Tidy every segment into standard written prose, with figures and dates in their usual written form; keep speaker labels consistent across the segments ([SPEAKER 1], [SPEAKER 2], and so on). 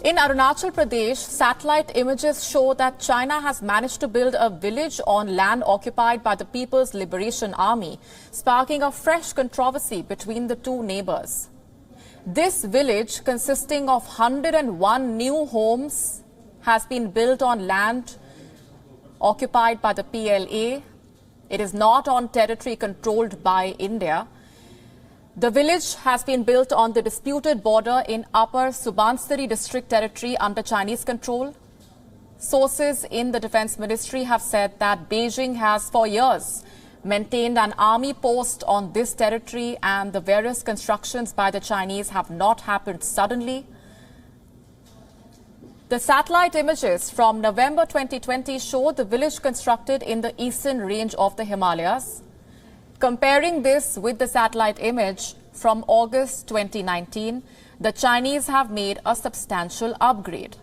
[SPEAKER 1] In Arunachal Pradesh, satellite images show that China has managed to build a village on land occupied by the People's Liberation Army, sparking a fresh controversy between the two neighbours. This village, consisting of 101 new homes, has been built on land occupied by the PLA. It is not on territory controlled by India. The village has been built on the disputed border in Upper Subansiri district territory under Chinese control. Sources in the Defence Ministry have said that Beijing has for years maintained an army post on this territory, and the various constructions by the Chinese have not happened suddenly. The satellite images from November 2020 show the village constructed in the eastern range of the Himalayas. Comparing this with the satellite image from August 2019, the Chinese have made a substantial upgrade.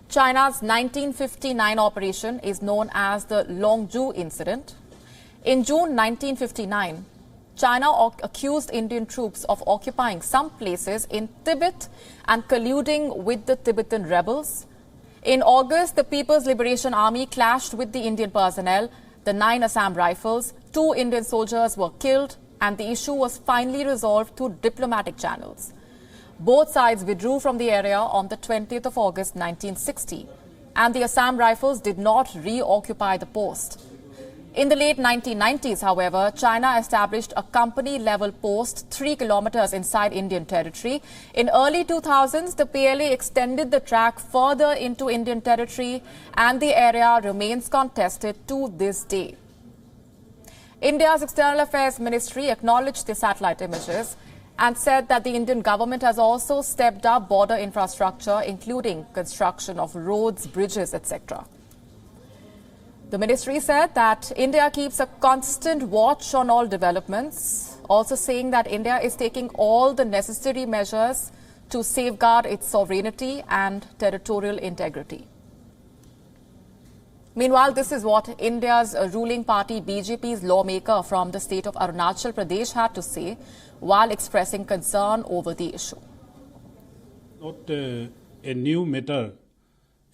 [SPEAKER 1] China's 1959 operation is known as the Longju incident. In June 1959, China accused Indian troops of occupying some places in Tibet and colluding with the Tibetan rebels. In August, the People's Liberation Army clashed with the Indian personnel. The 9 Assam Rifles, 2 Indian soldiers were killed, and the issue was finally resolved through diplomatic channels. Both sides withdrew from the area on the 20th of August 1960, and the Assam Rifles did not reoccupy the post. In the late 1990s, however, China established a company-level post 3 kilometers inside Indian territory. In early 2000s, the PLA extended the track further into Indian territory, and the area remains contested to this day. India's External Affairs Ministry acknowledged the satellite images and said that the Indian government has also stepped up border infrastructure, including construction of roads, bridges, etc. The ministry said that India keeps a constant watch on all developments, also saying that India is taking all the necessary measures to safeguard its sovereignty and territorial integrity. Meanwhile, this is what India's ruling party BJP's lawmaker from the state of Arunachal Pradesh had to say while expressing concern over the issue.
[SPEAKER 2] Not a new matter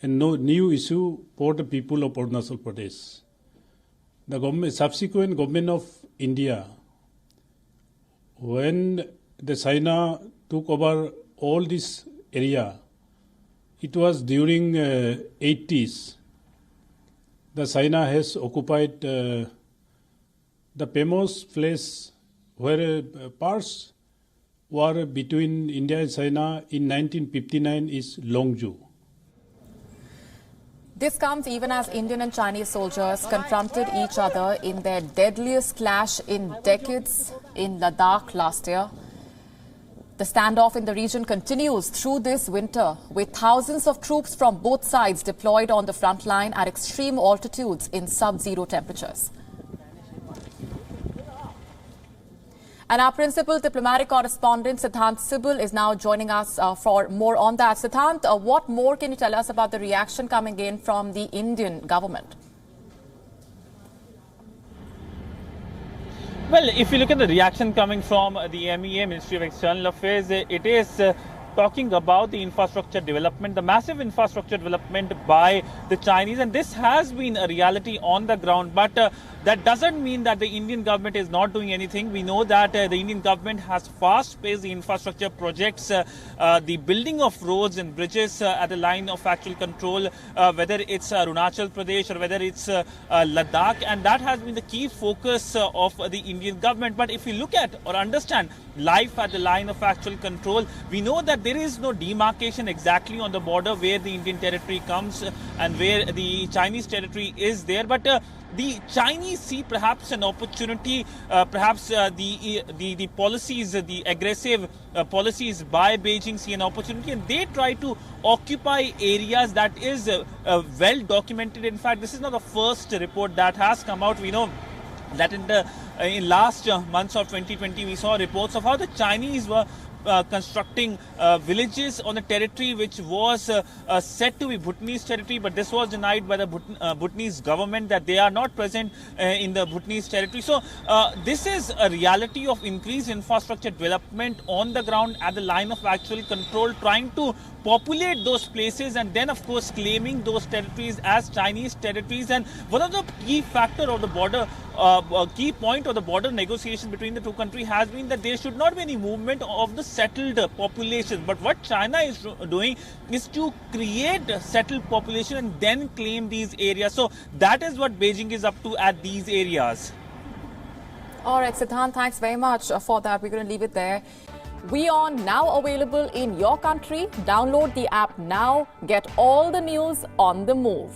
[SPEAKER 2] and no new issue for the people of Arunachal Pradesh. The subsequent government of India, when the China took over all this area, it was during 80s. The China has occupied the famous place where parts were between India and China in 1959 is Longju.
[SPEAKER 1] This comes even as Indian and Chinese soldiers confronted each other in their deadliest clash in decades in Ladakh last year. The standoff in the region continues through this winter, with thousands of troops from both sides deployed on the front line at extreme altitudes in sub-zero temperatures. And our principal diplomatic correspondent, Siddhant Sibal, is now joining us for more on that. Siddhant, what more can you tell us about the reaction coming in from the Indian government?
[SPEAKER 3] Well, if you look at the reaction coming from the MEA, Ministry of External Affairs, it is talking about the infrastructure development, the massive infrastructure development by the Chinese, and this has been a reality on the ground. But that doesn't mean that the Indian government is not doing anything. We know that the Indian government has fast-paced the infrastructure projects, the building of roads and bridges at the line of actual control, whether it's Arunachal Pradesh or whether it's Ladakh, and that has been the key focus of the Indian government. But if you look at or understand life at the line of actual control, we know that there is no demarcation exactly on the border where the Indian territory comes and where the Chinese territory is there. But the Chinese see perhaps an opportunity, perhaps the policies, the aggressive policies by Beijing see an opportunity, and they try to occupy areas that is well documented. In fact, this is not the first report that has come out. We know that in last months of 2020, we saw reports of how the Chinese were constructing villages on the territory which was said to be Bhutanese territory, but this was denied by the Bhutanese government that they are not present in the Bhutanese territory. So this is a reality of increased infrastructure development on the ground at the line of actual control, trying to populate those places and then of course claiming those territories as Chinese territories. And one of the key factor of the border, key point of the border negotiation between the two countries has been that there should not be any movement of the settled population. But what China is doing is to create a settled population and then claim these areas. So that is what Beijing is up to at these areas.
[SPEAKER 1] All right, Siddhant, thanks very much for that. We're going to leave it there. WION now available in your country. Download the app now. Get all the news on the move.